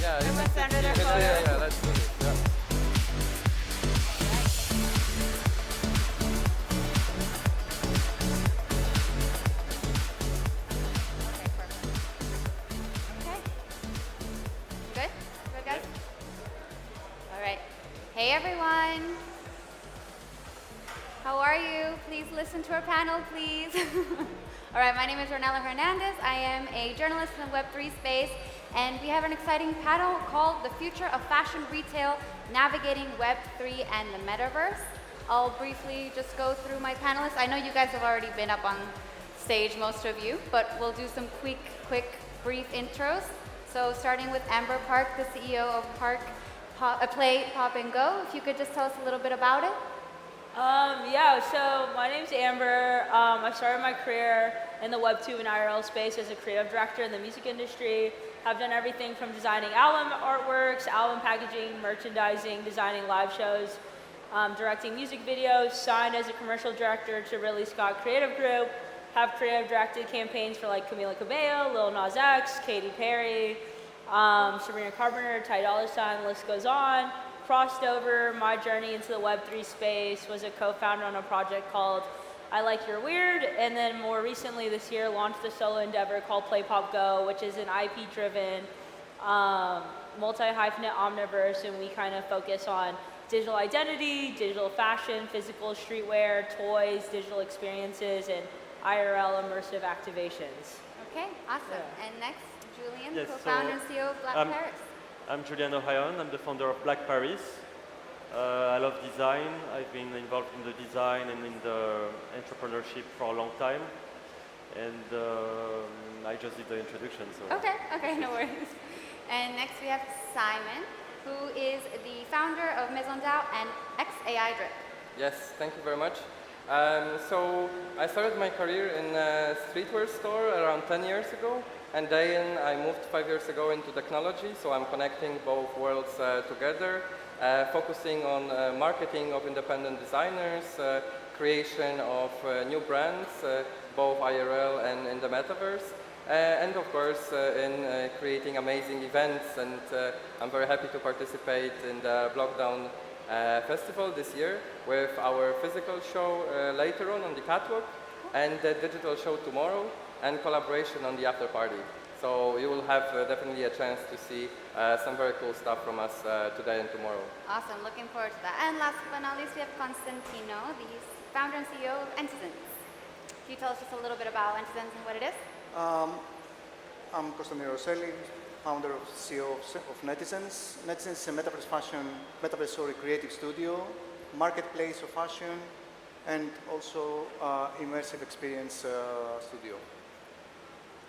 Yeah, Or what's under their photo? yeah, let's do this. Yeah. Okay. Good? Good, guys? All right. Hey, everyone. How are you? Please listen to our panel, please. All right, my name is Ornella Hernandez. I am a journalist in the Web3 space, and we have an exciting panel called The Future of Fashion Retail, Navigating Web3 and the Metaverse. I'll briefly just go through my panelists. I know you guys have already been up on stage, most of you, but we'll do some quick, brief intros. So starting with Amber Park, the CEO of Play, Pop, and Go. If you could just tell us a little bit about it. Yeah, so my name's Amber. I started my career in the Web2 and IRL space as a creative director in the music industry. I've done everything from designing album artworks, album packaging, merchandising, designing live shows, directing music videos, signed as a commercial director to Ridley Scott Creative Group, have creative directed campaigns for like Camila Cabello, Lil Nas X, Katy Perry, Sabrina Carpenter, Ty Dolla $ign, the list goes on. Crossed over my journey into the Web3 space, was a co-founder on a project called I Like You're Weird, and then more recently this year launched a solo endeavor called Play Pop Go, which is an IP-driven multi-hyphenate omniverse, and we kind of focus on digital identity, digital fashion, physical streetwear, toys, digital experiences, and IRL immersive activations. Okay, awesome. Yeah. And next, Julian, yes, co-founder and CEO of Black Paris. I'm Julian. I'm the founder of Black Paris. I love design. I've been involved in the design and in the entrepreneurship for a long time. And I just did the introduction. So. Okay, no worries. And next we have Simon, who is the founder of Maison DAO and XAI Drip. Yes, thank you very much. So I started my career in a streetwear store around 10 years ago. And then I moved 5 years ago into technology, so I'm connecting both worlds together, focusing on marketing of independent designers, creation of new brands, both IRL and in the metaverse, and of course in creating amazing events. And I'm very happy to participate in the Blockdown Festival this year with our physical show later on the catwalk and the digital show tomorrow, and collaboration on the after party. So you will have definitely a chance to see some very cool stuff from us today and tomorrow. Awesome, looking forward to that. And last but not least, we have Constantino, the founder and CEO of NTZNS. Can you tell us just a little bit about NTZNS and what it is? I'm Constantino Roselli, founder of CEO of NTZNS. NTZNS is a metaverse creative studio, marketplace of fashion, and also immersive experience studio.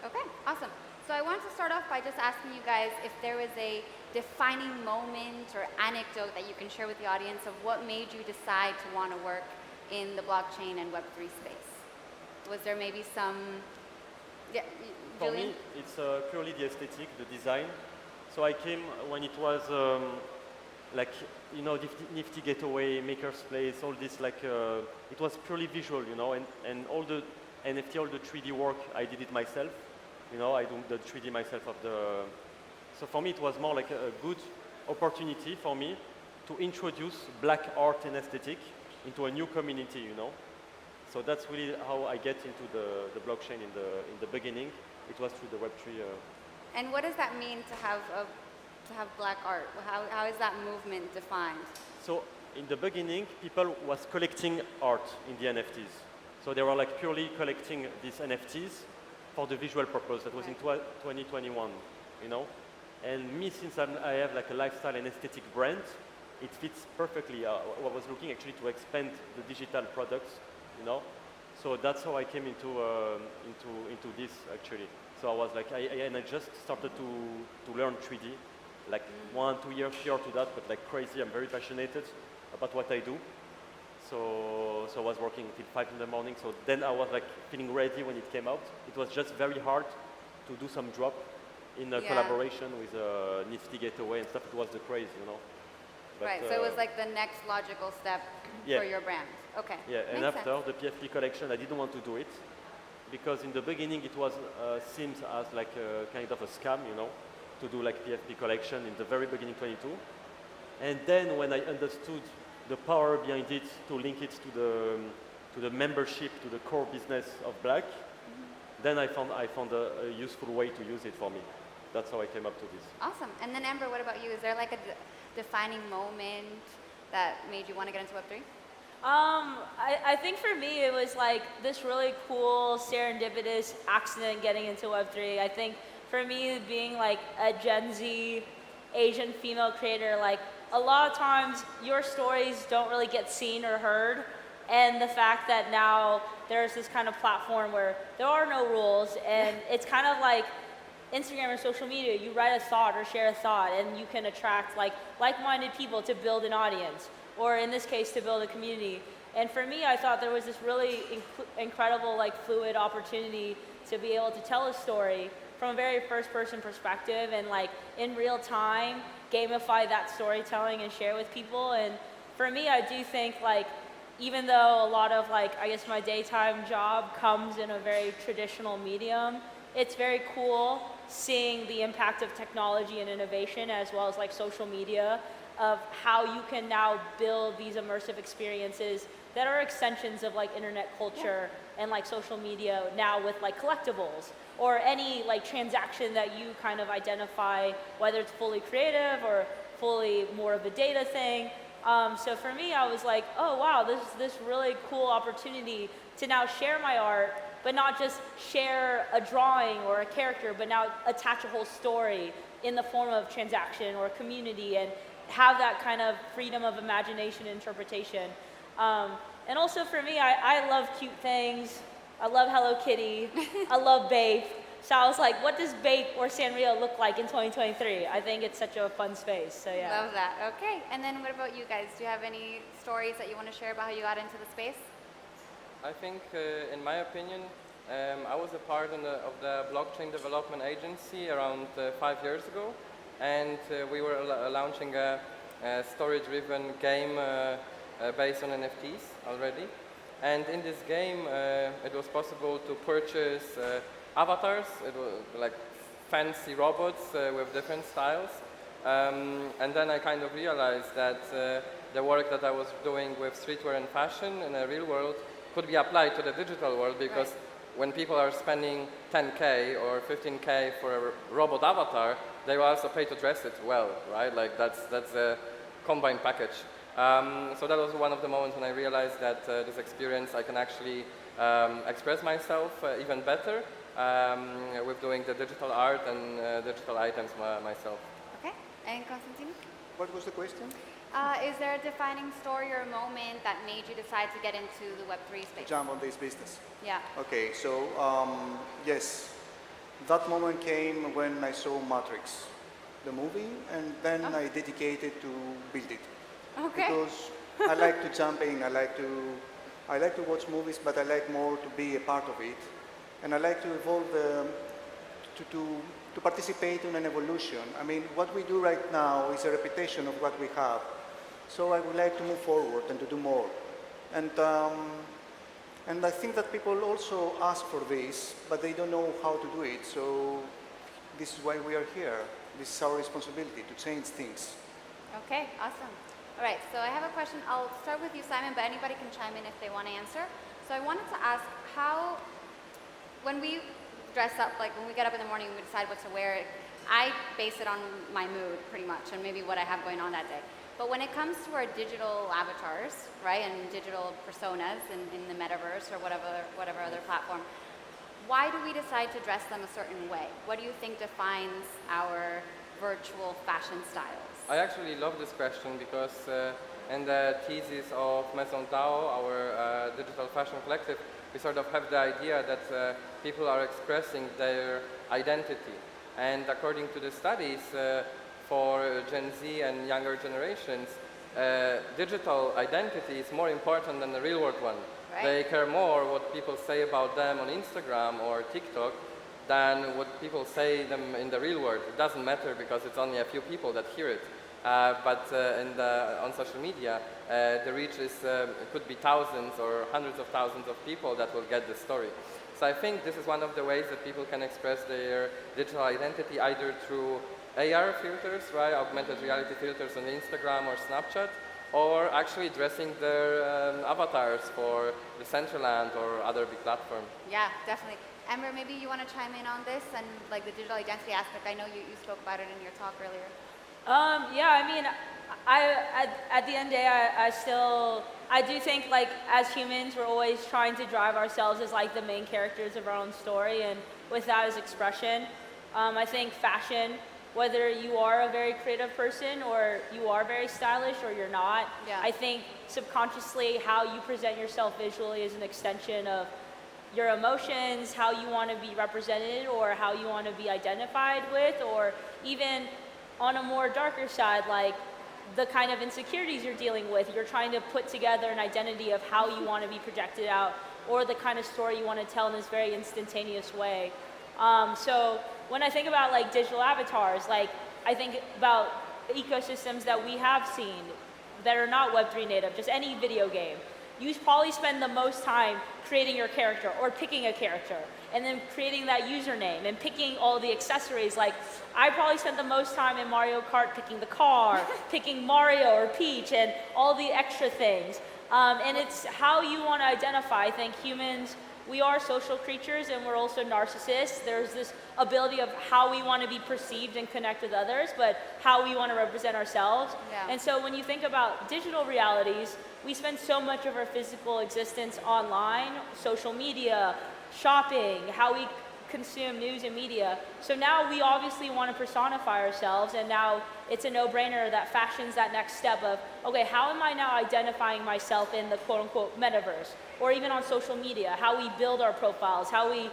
Okay, awesome. So I want to start off by just asking you guys if there was a defining moment or anecdote that you can share with the audience of what made you decide to want to work in the blockchain and Web3 space. Was there maybe some, yeah, Julian? For me, it's purely the aesthetic, the design. So I came when it was like, you know, Nifty Gateway, Maker's Place, all this, like, it was purely visual, you know, and all the NFT, all the 3D work, I did it myself. You know, I do the 3D myself of the... So for me, it was more like a good opportunity for me to introduce black art and aesthetic into a new community, you know. So that's really how I get into the blockchain in the beginning. It was through the Web3. And what does that mean to have black art? How is that movement defined? So in the beginning, people was collecting art in the NFTs. So they were like purely collecting these NFTs for the visual purpose. That was in 2021, you know. And me, since I have like a lifestyle and aesthetic brand, it fits perfectly. I was looking actually to expand the digital products, you know. So that's how I came into this actually. So I was like, I just started to learn 3D, like 1-2 years prior to that, but like crazy. I'm very passionate about what I do. So I was working until 5 in the morning. So then I was like feeling ready when it came out. It was just very hard to do some drop in a collaboration with Nifty Gateway and stuff. It was the craze, you know. But, right, so it was like the next logical step for your brand. Okay. Yeah, and after the PFP collection, I didn't want to do it because in the beginning it was seemed as like a kind of a scam, you know. to do like PFP collection in the very beginning 22. And then when I understood the power behind it to link it to the membership, to the core business of Blvck, then I found a useful way to use it for me. That's how I came up to this. Awesome. And then Amber, what about you? Is there like a defining moment that made you want to get into Web3? I think for me it was like this really cool serendipitous accident getting into Web3. I think for me being like a Gen Z Asian female creator, like a lot of times your stories don't really get seen or heard, and the fact that now there's this kind of platform where there are no rules, and it's kind of like Instagram or social media, you write a thought or share a thought and you can attract like-minded people to build an audience, or in this case to build a community. And for me, I thought there was this really incredible like fluid opportunity to be able to tell a story from a very first person perspective and like in real time gamify that storytelling and share with people. And for me, I do think like even though a lot of like I guess my daytime job comes in a very traditional medium, it's very cool seeing the impact of technology and innovation as well as like social media of how you can now build these immersive experiences that are extensions of like internet culture and like social media now with like collectibles or any like transaction that you kind of identify, whether it's fully creative or fully more of a data thing. So for me, I was like, oh wow, this really cool opportunity to now share my art, but not just share a drawing or a character, but now attach a whole story in the form of transaction or community and have that kind of freedom of imagination and interpretation. And also for me, I love cute things. I love Hello Kitty. I love Babe. So I was like, what does Babe or Sanrio look like in 2023? I think it's such a fun space, so yeah. Love that. Okay, and then what about you guys? Do you have any stories that you want to share about how you got into the space? I think, in my opinion, I was a part of the blockchain development agency around 5 years ago, and we were launching a story-driven game based on NFTs already. And in this game, it was possible to purchase avatars. It was like fancy robots with different styles. And then I kind of realized that the work that I was doing with streetwear and fashion in the real world could be applied to the digital world, because when people are spending 10K or 15K for a robot avatar, they will also pay to dress it well, right? Like that's a combined package. So that was one of the moments when I realized that this experience I can actually express myself even better with doing the digital art and digital items myself. Okay, and Constantino? What was the question? Is there a defining story or moment that made you decide to get into the Web3 space? Jump on this business. Yeah. Okay, so yes, that moment came when I saw Matrix, the movie, and then I dedicated to build it. Okay. Because I like to jump in, I like to watch movies, but I like more to be a part of it, and I like to evolve, to participate in an evolution. I mean, what we do right now is a repetition of what we have. So I would like to move forward and to do more. And I think that people also ask for this, but they don't know how to do it. So this is why we are here. This is our responsibility to change things. Okay, awesome. All right, so I have a question. I'll start with you, Simon, but anybody can chime in if they want to answer. So I wanted to ask how, when we dress up, like when we get up in the morning and we decide what to wear, I base it on my mood pretty much and maybe what I have going on that day. But when it comes to our digital avatars, right, and digital personas in the metaverse or whatever other platform, why do we decide to dress them a certain way? What do you think defines our virtual fashion styles? I actually love this question because in the thesis of Maison DAO, our digital fashion collective, we sort of have the idea that people are expressing their identity. And according to the studies, for Gen Z and younger generations, digital identity is more important than the real world one. Right. They care more what people say about them on Instagram or TikTok than what people say them in the real world. It doesn't matter because it's only a few people that hear it. But on social media, the reach is, it could be thousands or hundreds of thousands of people that will get the story. So I think this is one of the ways that people can express their digital identity, either through AR filters, right, augmented reality filters on Instagram or Snapchat, or actually dressing their avatars for the Decentraland or other big platform. Yeah, definitely. Amber, maybe you want to chime in on this and like the digital identity aspect. I know you spoke about it in your talk earlier. Yeah, I mean, at the end of the day, I do think like as humans, we're always trying to drive ourselves as like the main characters of our own story, and with that as expression. I think fashion, whether you are a very creative person or you are very stylish or you're not, Yeah. I think subconsciously how you present yourself visually is an extension of your emotions, how you want to be represented or how you want to be identified with, or even on a more darker side, like the kind of insecurities you're dealing with. You're trying to put together an identity of how you want to be projected out, or the kind of story you want to tell in this very instantaneous way. So when I think about like digital avatars, like I think about ecosystems that we have seen that are not Web3 native, just any video game. You probably spend the most time creating your character or picking a character and then creating that username and picking all the accessories. Like I probably spent the most time in Mario Kart picking the car, picking Mario or Peach and all the extra things. And it's how you want to identify. I think humans, we are social creatures and we're also narcissists. There's this ability of how we want to be perceived and connect with others, but how we want to represent ourselves. Yeah. And so when you think about digital realities, we spend so much of our physical existence online, social media, shopping, how we consume news and media. So now we obviously want to personify ourselves, and now it's a no-brainer that fashion's that next step of, okay, how am I now identifying myself in the quote-unquote metaverse, or even on social media, how we build our profiles, how we,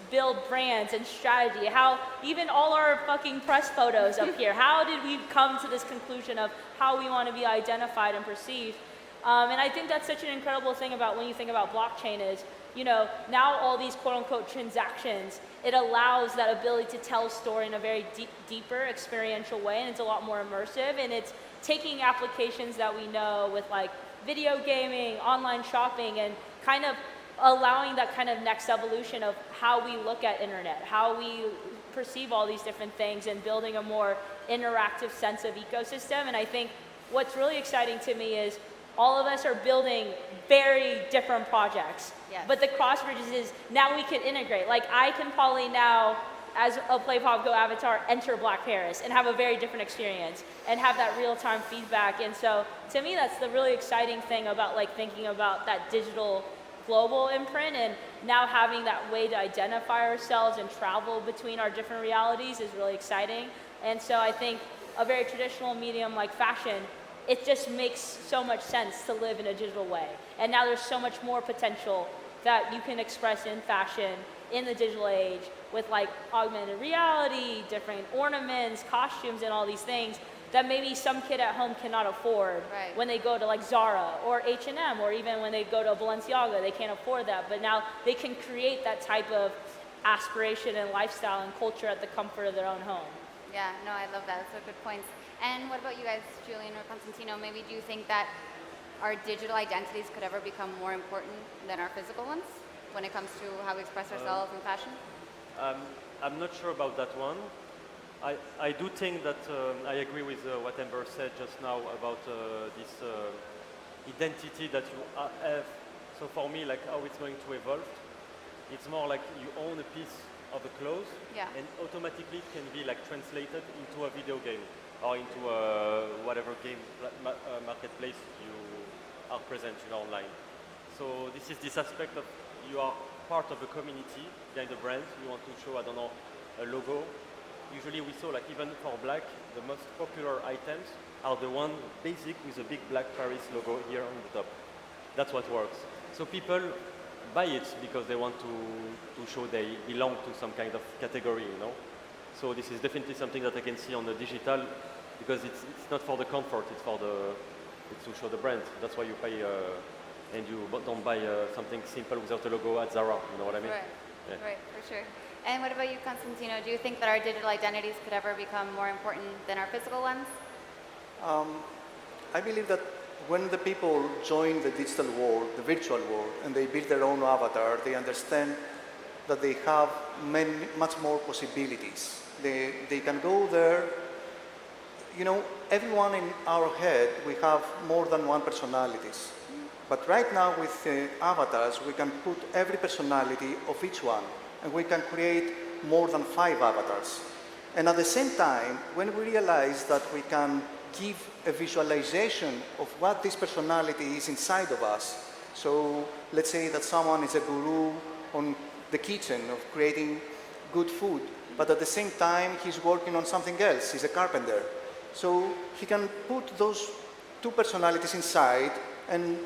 build brands and strategy, how even all our fucking press photos up here, how did we come to this conclusion of how we want to be identified and perceived? And I think that's such an incredible thing about when you think about blockchain is, now all these quote-unquote transactions, it allows that ability to tell a story in a very deeper experiential way, and it's a lot more immersive, and it's taking applications that we know with like video gaming, online shopping, and kind of allowing that kind of next evolution of how we look at internet, how we perceive all these different things, and building a more interactive sense of ecosystem. And I think what's really exciting to me is all of us are building very different projects. Yes. But the cross bridges is now we can integrate. Like I can probably now, as a PlayPop Go avatar, enter Black Paris and have a very different experience and have that real-time feedback. And so to me, that's the really exciting thing about like thinking about that digital global imprint, and now having that way to identify ourselves and travel between our different realities is really exciting. And so I think a very traditional medium like fashion, it just makes so much sense to live in a digital way. And now there's so much more potential that you can express in fashion in the digital age with like augmented reality, different ornaments, costumes, and all these things that maybe some kid at home cannot afford when they go to like Zara or H&M, or even when they go to Balenciaga, they can't afford that. But now they can create that type of aspiration and lifestyle and culture at the comfort of their own home. Yeah, no, I love that. Those are good points. And what about you guys, Julian or Constantino? Maybe do you think that our digital identities could ever become more important than our physical ones when it comes to how we express ourselves in fashion? I'm not sure about that one. I do think that I agree with what Amber said just now about this identity that you have. So for me, like how it's going to evolve, it's more like you own a piece of a clothes, and automatically it can be like translated into a video game or into whatever game marketplace you are present online. So this is this aspect of you are part of a community behind the brand. You want to show, I don't know, a logo. Usually we saw, like even for black, the most popular items are the one basic with a big Black Paris logo here on the top. That's what works. So people buy it because they want to show they belong to some kind of category, So this is definitely something that I can see on the digital, because it's not for the comfort, it's to show the brand. That's why you pay and you don't buy something simple without a logo at Zara, you know what I mean? Right, for sure. And what about you, Constantino? Do you think that our digital identities could ever become more important than our physical ones? I believe that when the people join the digital world, the virtual world, and they build their own avatar, they understand that they have much more possibilities. They can go there. You know, everyone in our head, we have more than one personalities. But right now with avatars, we can put every personality of each one, and we can create more than 5 avatars. And at the same time, when we realize that we can give a visualization of what this personality is inside of us, so let's say that someone is a guru on the kitchen of creating good food, but at the same time, he's working on something else. He's a carpenter. So he can put those 2 personalities inside and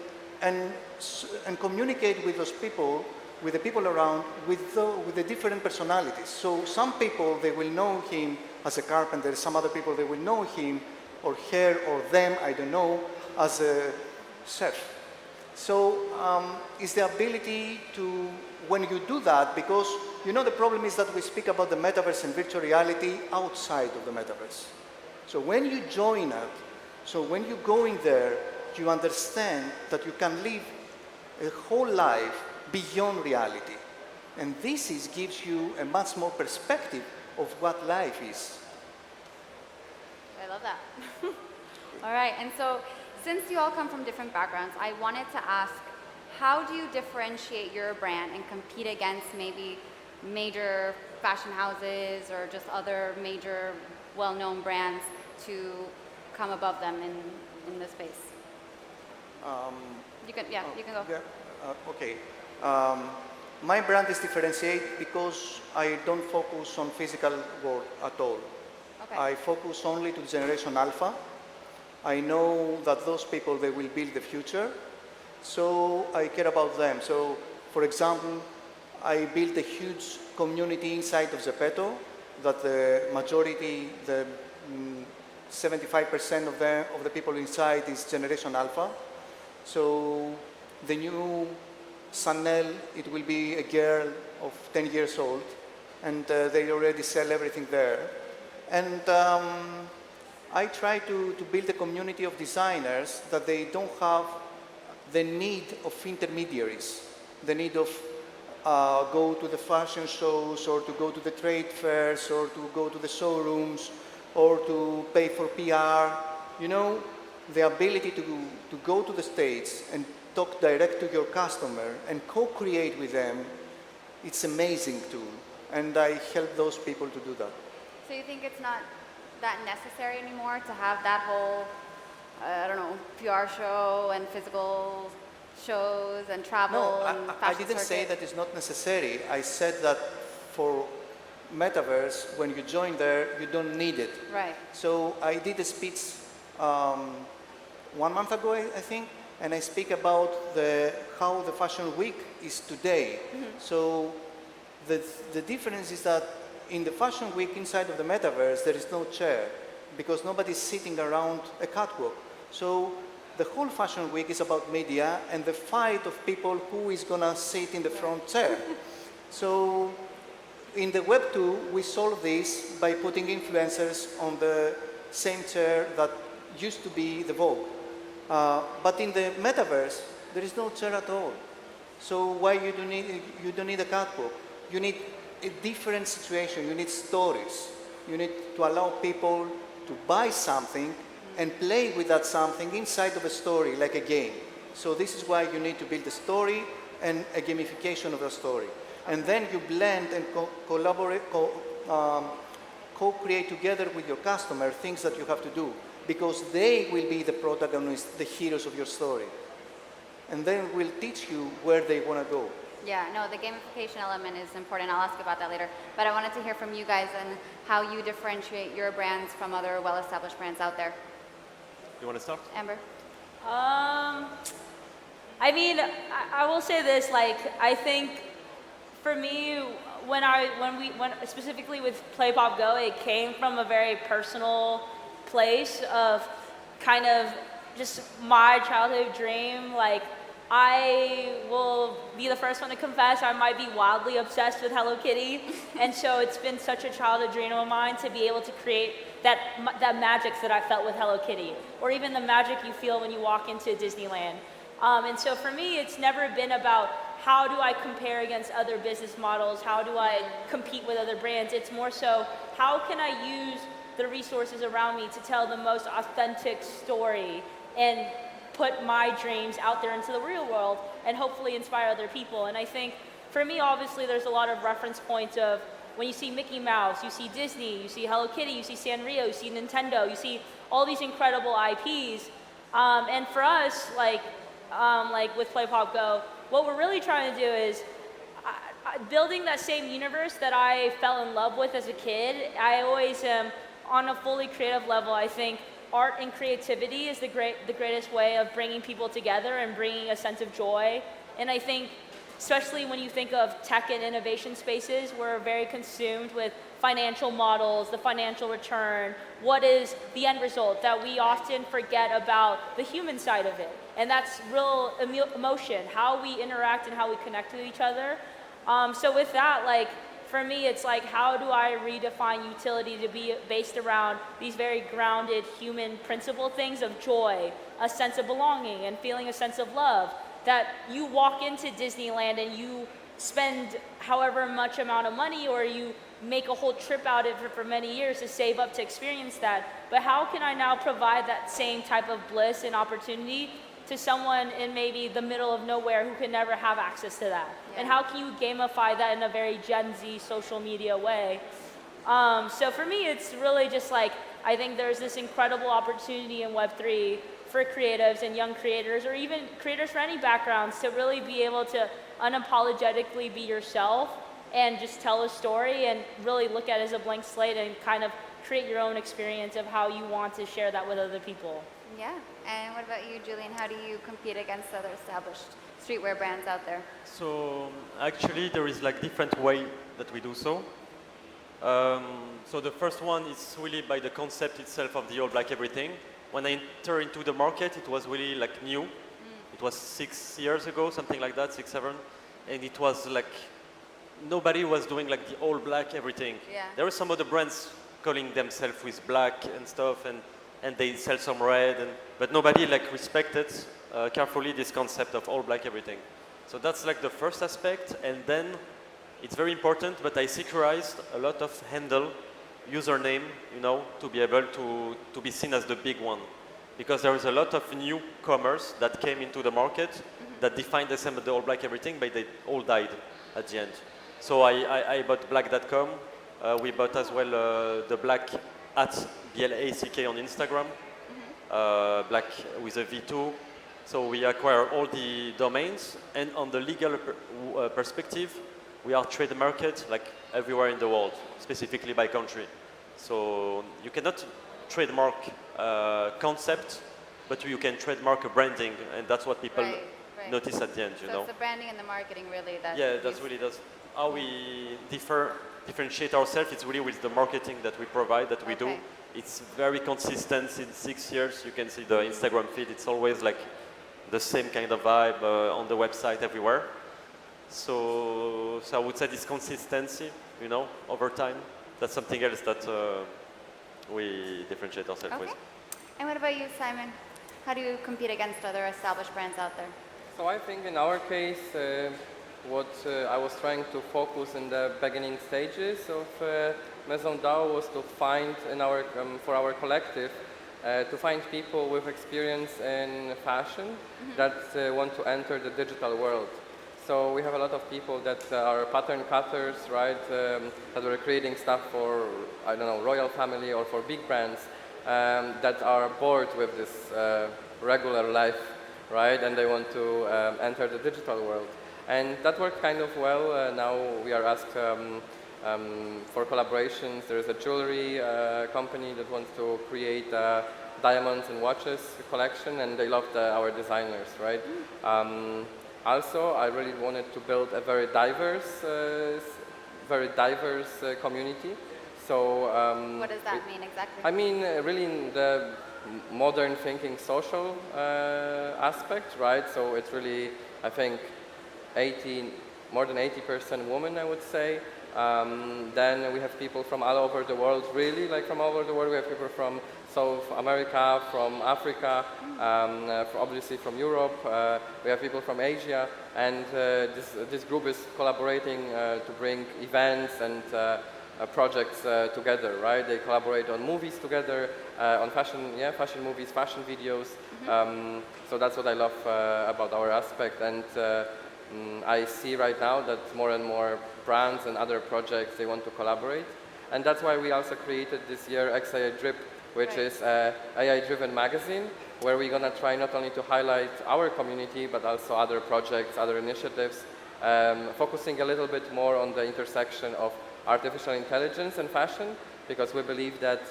communicate with those people, with the people around, with the different personalities. So some people, they will know him as a carpenter. Some other people, they will know him or her or them, I don't know, as a chef. So it's the ability to, when you do that, because you know the problem is that we speak about the metaverse and virtual reality outside of the metaverse. So when you join it, so when you go in there, you understand that you can live a whole life beyond reality. And this gives you a much more perspective of what life is. I love that. All right, and so since you all come from different backgrounds, I wanted to ask, how do you differentiate your brand and compete against maybe major fashion houses or just other major well-known brands to come above them in the space? You can go. Yeah, okay. My brand is differentiate because I don't focus on physical world at all. Okay. I focus only to Generation Alpha. I know that those people, they will build the future. So I care about them. So, for example, I built a huge community inside of Zepeto that the majority, the 75% of the people inside is Generation Alpha. So the new Chanel, it will be a girl of 10 years old, and they already sell everything there. And I try to build a community of designers that they don't have the need of intermediaries, the need of go to the fashion shows or to go to the trade fairs or to go to the showrooms or to pay for PR. You know, the ability to go to the States and talk direct to your customer and co-create with them, it's amazing tool. And I help those people to do that. So you think it's not that necessary anymore to have that whole, I don't know, PR show and physical shows and travel and I fashion didn't say circuit? that it's not necessary. I said that for Metaverse, when you join there, you don't need it. Right. So I did a speech 1 month ago, I think, and I speak about how the Fashion Week is today. Mm-hmm. So the difference is that in the Fashion Week inside of the Metaverse, there is no chair because nobody's sitting around a catwalk. So the whole Fashion Week is about media and the fight of people who is going to sit in the front chair. So in the Web 2, we solve this by putting influencers on the same chair that used to be the Vogue. But in the Metaverse, there is no chair at all. So why you don't need a catwalk? You need a different situation. You need stories. You need to allow people to buy something and play with that something inside of a story, like a game. So this is why you need to build a story and a gamification of the story. And then you blend and collaborate, co-create together with your customer things that you have to do, because they will be the protagonists, the heroes of your story. And then we'll teach you where they want to go. Yeah, no, the gamification element is important. I'll ask about that later. But I wanted to hear from you guys and how you differentiate your brands from other well-established brands out there. You want to start? Amber? I mean, I will say this, like, I think for me, when specifically with Play Pop Go, it came from a very personal place of kind of just my childhood dream. Like, I will be the first one to confess I might be wildly obsessed with Hello Kitty, and so it's been such a childhood dream of mine to be able to create that magic that I felt with Hello Kitty, or even the magic you feel when you walk into Disneyland. And so for me, it's never been about how do I compare against other business models? How do I compete with other brands? It's more so, how can I use the resources around me to tell the most authentic story and put my dreams out there into the real world and hopefully inspire other people. And I think for me, obviously, there's a lot of reference points of when you see Mickey Mouse, you see Disney, you see Hello Kitty, you see Sanrio, you see Nintendo, you see all these incredible IPs. And for us, like with Play Pop Go, what we're really trying to do is building that same universe that I fell in love with as a kid. I always am on a fully creative level. I think art and creativity is the greatest way of bringing people together and bringing a sense of joy. And I think, especially when you think of tech and innovation spaces, we're very consumed with financial models, the financial return, what is the end result, that we often forget about the human side of it. And that's real emotion, how we interact and how we connect with each other. So with that, like, for me, it's like, how do I redefine utility to be based around these very grounded human principle things of joy, a sense of belonging, and feeling a sense of love, that you walk into Disneyland and you spend however much amount of money, or you make a whole trip out of it for many years to save up to experience that. But how can I now provide that same type of bliss and opportunity to someone in maybe the middle of nowhere who can never have access to that? Yeah. And how can you gamify that in a very Gen Z social media way? So for me, it's really just like, I think there's this incredible opportunity in Web3 for creatives and young creators, or even creators from any backgrounds, to really be able to unapologetically be yourself and just tell a story and really look at it as a blank slate and kind of create your own experience of how you want to share that with other people. Yeah, and what about you, Julian? How do you compete against other established streetwear brands out there? So actually there is like different way that we do so. So the first one is really by the concept itself of the all black everything. When I entered into the market, it was really like new. It was 6 years ago, something like that, 6, 7. And it was like, nobody was doing like the all black everything. Yeah. There were some other brands calling themselves with black and stuff, and they sell some red, but nobody like respected carefully this concept of all black everything. So that's like the first aspect. And then it's very important, but I securized a lot of handle, username, you know, to be able to be seen as the big one. Because there is a lot of newcomers that came into the market that defined themselves as the all black everything, but they all died at the end. So I bought black.com. We bought as well the black at BLACK on Instagram, black with a V2. So we acquire all the domains, and on the legal perspective, we are trademarked like everywhere in the world, specifically by country. So you cannot trademark concept, but you can trademark a branding, and that's what people notice at the end, you know. It's the branding and the marketing really that. Yeah, that's really how we differentiate ourselves. It's really with the marketing that we provide, that we do. It's very consistent in 6 years. You can see the Instagram feed. It's always like the same kind of vibe on the website everywhere. So I would say this consistency, you know, over time, that's something else that we differentiate ourselves with. And what about you, Simon? How do you compete against other established brands out there? So I think in our case, what I was trying to focus in the beginning stages of Maison DAO was to find in our for our collective to find people with experience in fashion that want to enter the digital world. So we have a lot of people that are pattern cutters, right, that were creating stuff for, I don't know, royal family or for big brands that are bored with this regular life, right, and they want to enter the digital world. And that worked kind of well. Now we are asked for collaborations. There is a jewelry company that wants to create diamonds and watches collection, and they love our designers, right? Also, I really wanted to build a very diverse community. So what does that mean exactly? I mean, really in the modern thinking social aspect, right? So it's really, I think, more than 80% women, I would say. Then we have people from all over the world, really, like from all over the world. We have people from South America, from Africa, obviously from Europe. We have people from Asia, and this group is collaborating to bring events and projects together, right? They collaborate on movies together, on fashion movies, fashion videos. So that's what I love about our aspect, and I see right now that more and more brands and other projects, they want to collaborate, and that's why we also created this year XAI Drip, which is an AI-driven magazine, where we're gonna try not only to highlight our community, but also other projects, other initiatives, focusing a little bit more on the intersection of artificial intelligence and fashion, because we believe that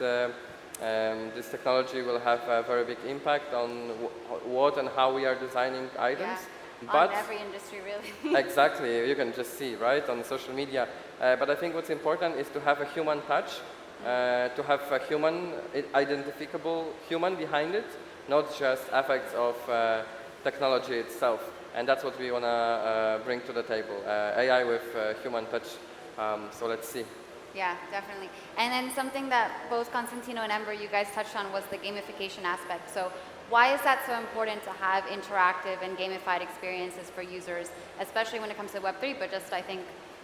this technology will have a very big impact on what and how we are designing items. But on every industry, really. Exactly, you can just see, right, on social media. But I think what's important is to have a human touch, to have a human, identifiable human behind it, not just effects of technology itself. And that's what we want to bring to the table, AI with human touch. So let's see. Yeah, definitely. And then something that both Constantino and Ember, you guys touched on, was the gamification aspect. So why is that so important to have interactive and gamified experiences for users, especially when it comes to Web3, but just I think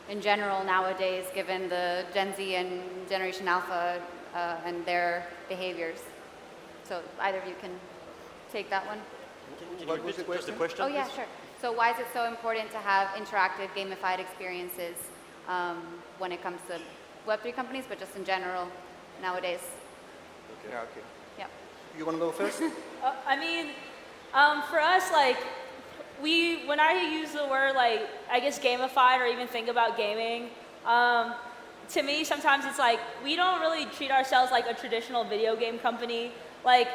in general nowadays, given the Gen Z and Generation Alpha and their behaviors? So either of you can take that one. What was the question? Oh yeah, sure. So why is it so important to have interactive, gamified experiences when it comes to Web3 companies, but just in general nowadays? Okay. Yeah, okay. Yeah. You want to go first? I mean, for us, like, when I use the word, like, I guess gamified or even think about gaming, to me, sometimes it's like, we don't really treat ourselves like a traditional video game company. Like,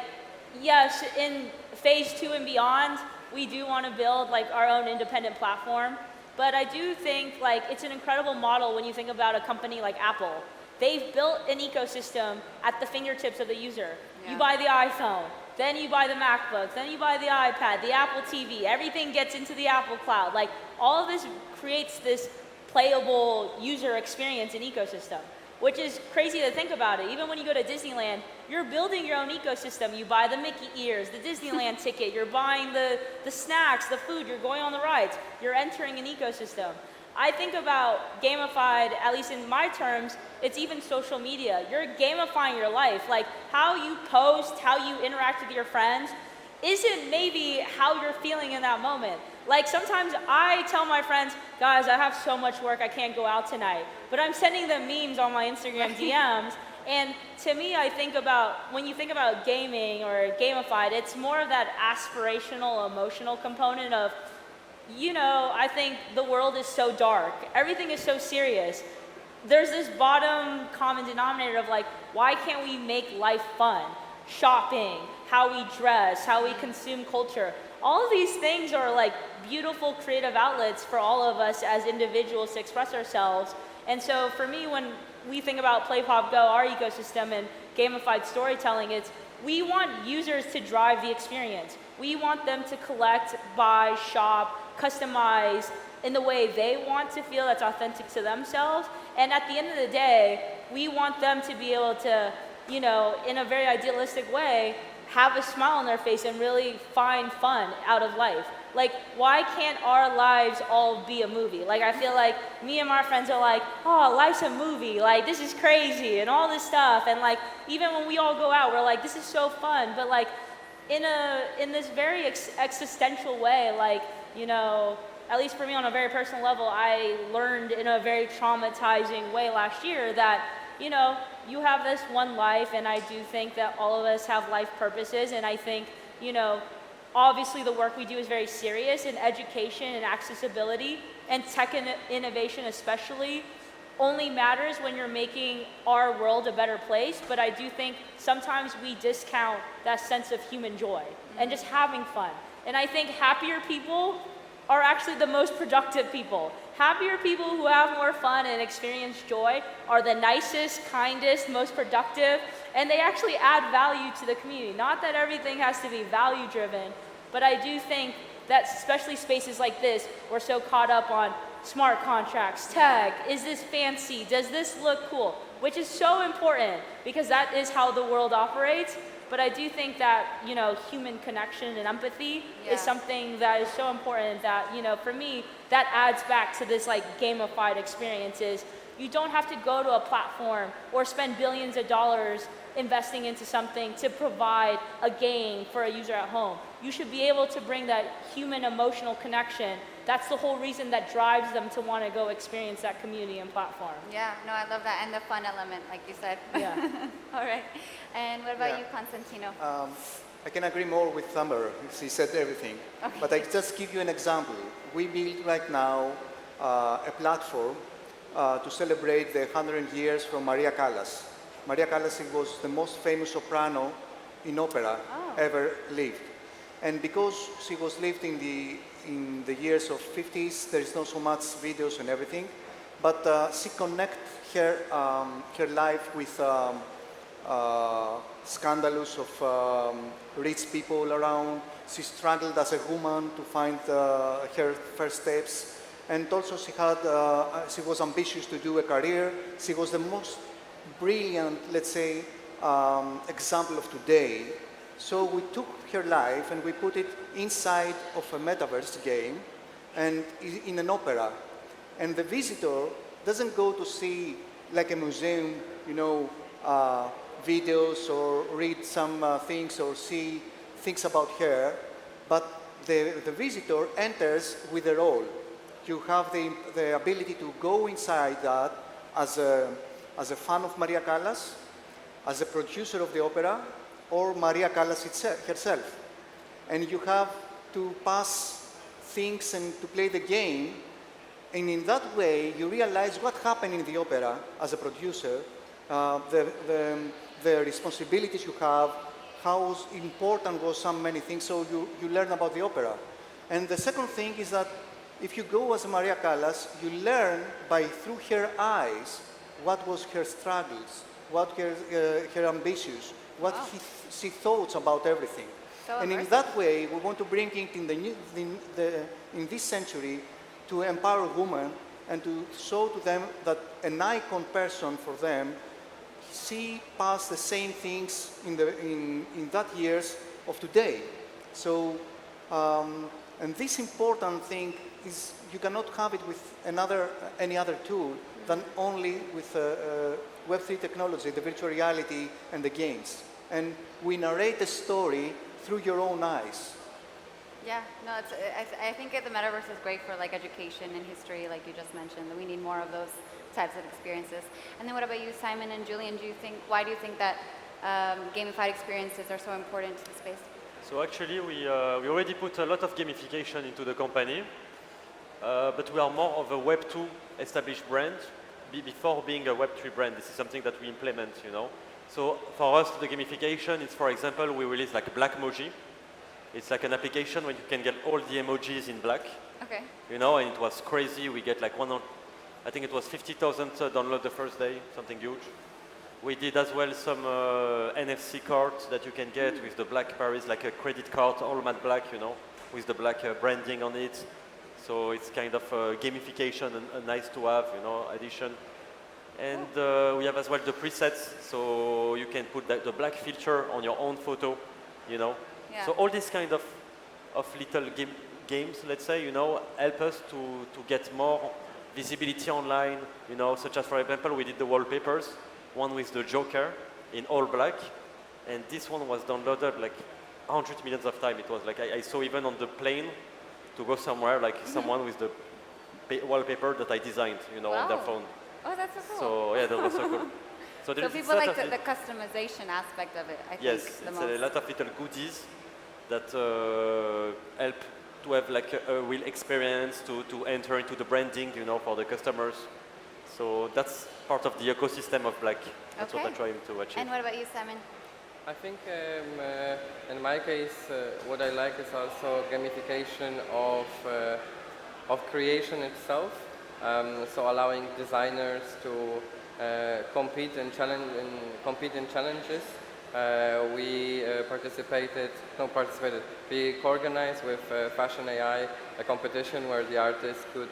yes, in phase 2 and beyond, we do want to build, like, our own independent platform. But I do think, like, it's an incredible model when you think about a company like Apple. They've built an ecosystem at the fingertips of the user. Yeah. You buy the iPhone, then you buy the MacBook, then you buy the iPad, the Apple TV, everything gets into the Apple Cloud. Like, all of this creates this playable user experience and ecosystem, which is crazy to think about it. Even when you go to Disneyland, you're building your own ecosystem. You buy the Mickey ears, the Disneyland ticket, you're buying the snacks, the food, you're going on the rides, you're entering an ecosystem. I think about gamified, at least in my terms, it's even social media. You're gamifying your life. Like, how you post, how you interact with your friends isn't maybe how you're feeling in that moment. Like, sometimes I tell my friends, guys, I have so much work, I can't go out tonight. But I'm sending them memes on my Instagram DMs. And to me, I think about, when you think about gaming or gamified, it's more of that aspirational, emotional component of, you know, I think the world is so dark. Everything is so serious. There's this bottom common denominator of, like, why can't we make life fun? Shopping, how we dress, how we consume culture. All of these things are, like, beautiful creative outlets for all of us as individuals to express ourselves. And so for me, when we think about Play Pop Go, our ecosystem, and gamified storytelling, it's we want users to drive the experience. We want them to collect, buy, shop, customize in the way they want to feel, that's authentic to themselves. And at the end of the day, we want them to be able to, you know, in a very idealistic way, have a smile on their face and really find fun out of life. Like, why can't our lives all be a movie? Like, I feel like me and my friends are like, oh, life's a movie, like, this is crazy, and all this stuff. And, like, even when we all go out, we're like, this is so fun. But, like, in this very existential way, like, you know, at least for me on a very personal level, I learned in a very traumatizing way last year that, you know, you have this one life, and I do think that all of us have life purposes. And I think, you know, obviously the work we do is very serious, and education and accessibility and tech innovation especially only matters when you're making our world a better place. But I do think sometimes we discount that sense of human joy and just having fun. And I think happier people are actually the most productive people. Happier people who have more fun and experience joy are the nicest, kindest, most productive, and they actually add value to the community. Not that everything has to be value-driven, but I do think that especially spaces like this, we're so caught up on smart contracts, tech, is this fancy, does this look cool? Which is so important because that is how the world operates. But I do think that, you know, human connection and empathy is something that is so important that, you know, for me, that adds back to this like gamified experiences. You don't have to go to a platform or spend billions of dollars investing into something to provide a game for a user at home. You should be able to bring that human emotional connection. That's the whole reason that drives them to want to go experience that community and platform. Yeah, no, I love that. And the fun element, like you said. Yeah. All right. And what about you, Constantino? I can agree more with Summer. She said everything. Okay. But I just give you an example. We build right now a platform to celebrate the 100 years from Maria Callas. Maria Callas was the most famous soprano in opera ever lived. And because she was lived in the years of 50s, there is not so much videos and everything, but she connect her life with scandalous of rich people around. She struggled as a woman to find her first steps, and also she was ambitious to do a career. She was the most brilliant, let's say, example of today. So we took her life and we put it inside of a metaverse game and in an opera. And the visitor doesn't go to see like a museum, you know, videos or read some things or see things about her, but the visitor enters with a role. You have the ability to go inside that as a fan of Maria Callas, as a producer of the opera, or Maria Callas herself. And you have to pass things and to play the game, and in that way you realize what happened in the opera as a producer, the responsibilities you have, how important was so many things, so you learn about the opera. And the second thing is that if you go as Maria Callas, you learn through her eyes what was her struggles, what her ambitions, what she thought about everything. So and in that way, we want to bring it in this century to empower women and to show to them that an icon person for them, she passed the same things in that years of today. So, and this important thing is you cannot have it with any other tool than only with Web3 technology, the virtual reality and the games. And we narrate the story through your own eyes. Yeah, no, I think the metaverse is great for like education and history, like you just mentioned. We need more of those types of experiences. And then what about you, Simon and Julian? Why do you think that gamified experiences are so important to the space? So actually, we already put a lot of gamification into the company, but we are more of a Web2 established brand before being a Web3 brand. This is something that we implement, you know. So for us, the gamification is, for example, we release like Blackmoji. It's like an application where you can get all the emojis in black. Okay. You know, and it was crazy. We get like I think it was 50,000 downloads the first day, something huge. We did as well some NFC cards that you can get with the black Paris, like a credit card, all matte black, you know, with the black branding on it. So it's kind of gamification and a nice to have, you know, addition. And we have as well the presets, so you can put the black filter on your own photo, you know. Yeah. So all these kind of little games, let's say, you know, help us to get more visibility online, you know, such as, for example, we did the wallpapers, one with the Joker in all black, and this one was downloaded like 100 millions of times. It was like, I saw even on the plane to go somewhere, like someone with the wallpaper that I designed, you know, on their phone. Oh, that's so cool. So yeah, that was so cool. So people like the customization aspect of it, I think, yes, the it's most. a lot of little goodies that help to have like a real experience to enter into the branding, you know, for the customers. So that's part of the ecosystem of Black. That's what I'm trying to achieve. And what about you, Simon? I think in my case, what I like is also gamification of creation itself. So allowing designers to compete in challenges we co-organized with Fashion AI a competition where the artists could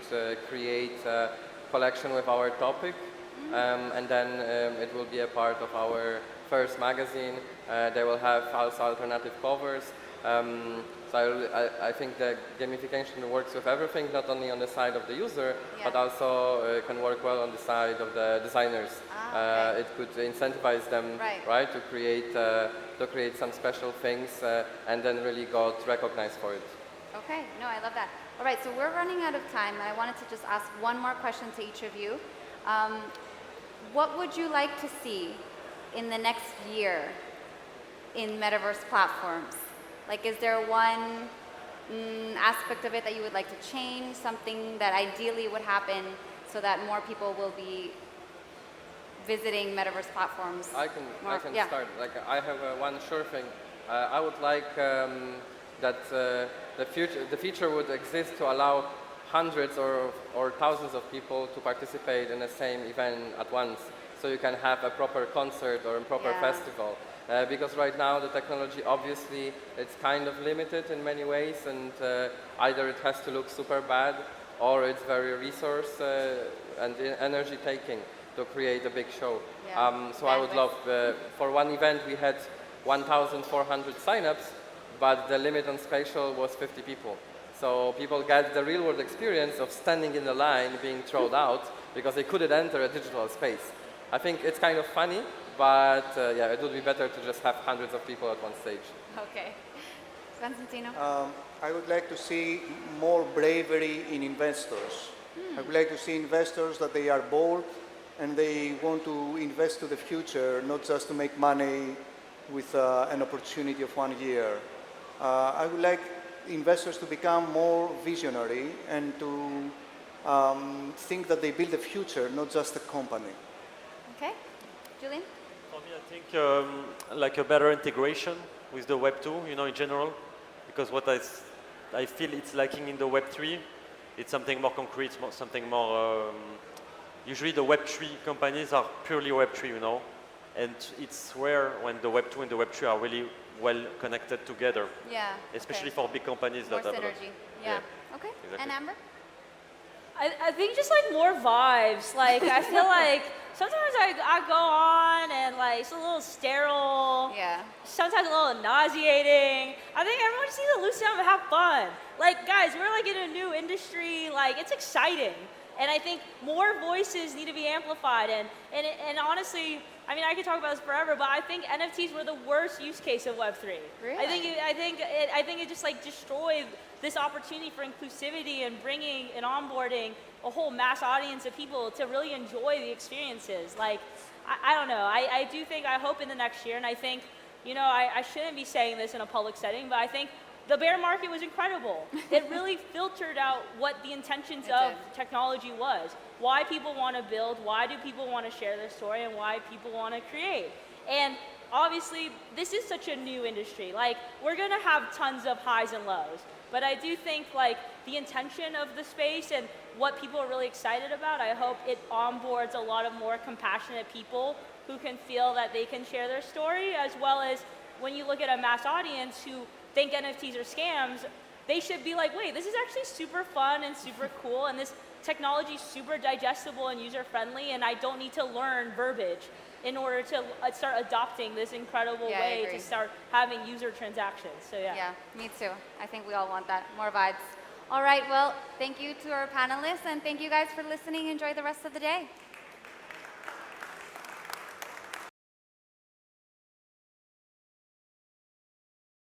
create a collection with our topic, and then it will be a part of our first magazine. They will have also alternative covers. So I think the gamification works with everything, not only on the side of the user, but also can work well on the side of the designers. Okay. It could incentivize them, right, to create some special things, and then really got recognized for it. Okay, no, I love that. All right, so we're running out of time, and I wanted to just ask one more question to each of you. What would you like to see in the next year in metaverse platforms? Like, is there one aspect of it that you would like to change, something that ideally would happen so that more people will be visiting metaverse platforms? I can start. Like, I have one sure thing. I would like that the feature would exist to allow hundreds or thousands of people to participate in the same event at once, so you can have a proper concert or a proper festival. Because right now the technology, obviously, it's kind of limited in many ways, and either it has to look super bad, or it's very resource and energy taking to create a big show. So I would love, for one event we had 1,400 signups, but the limit on spatial was 50 people. So people get the real world experience of standing in the line, being thrown out, because they couldn't enter a digital space. I think it's kind of funny, but yeah, it would be better to just have hundreds of people at one stage. Okay. Constantino? I would like to see more bravery in investors. I would like to see investors that they are bold and they want to invest to the future, not just to make money with an opportunity of 1 year. I would like investors to become more visionary and to think that they build a future, not just a company. Okay. Julian? For me, I think like a better integration with the Web 2, you know, in general, because what I feel it's lacking in the Web 3, it's something more concrete, something more. Usually, the Web 3 companies are purely Web 3, you know, and it's rare when the Web 2 and the Web 3 are really well connected together. Yeah. Especially for big companies more that have synergy. Yeah. Okay. Exactly. And Amber? I think just like more vibes. Like I feel like sometimes I go on and like it's a little sterile. Yeah. Sometimes a little nauseating. I think everyone just needs to loosen up and have fun. Like guys, we're like in a new industry. Like it's exciting. And I think more voices need to be amplified. And honestly, I mean, I could talk about this forever, but I think NFTs were the worst use case of Web3. Really? I think it just like destroyed this opportunity for inclusivity and bringing and onboarding a whole mass audience of people to really enjoy the experiences. Like, I don't know. I do think, I hope in the next year, and I think, you know, I shouldn't be saying this in a public setting, but I think the bear market was incredible. It really filtered out what the intentions of technology was. Why people want to build, why do people want to share their story, and why people want to create. And obviously, this is such a new industry. Like, we're going to have tons of highs and lows. But I do think, like, the intention of the space and what people are really excited about, I hope it onboards a lot of more compassionate people who can feel that they can share their story, as well as when you look at a mass audience who think NFTs are scams, they should be like, wait, this is actually super fun and super cool, and this technology is super digestible and user-friendly, and I don't need to learn verbiage in order to start adopting this incredible way to start having user transactions. So yeah. Yeah, me too. I think we all want that. More vibes. All right, well, thank you to our panelists, and thank you guys for listening. Enjoy the rest of the day.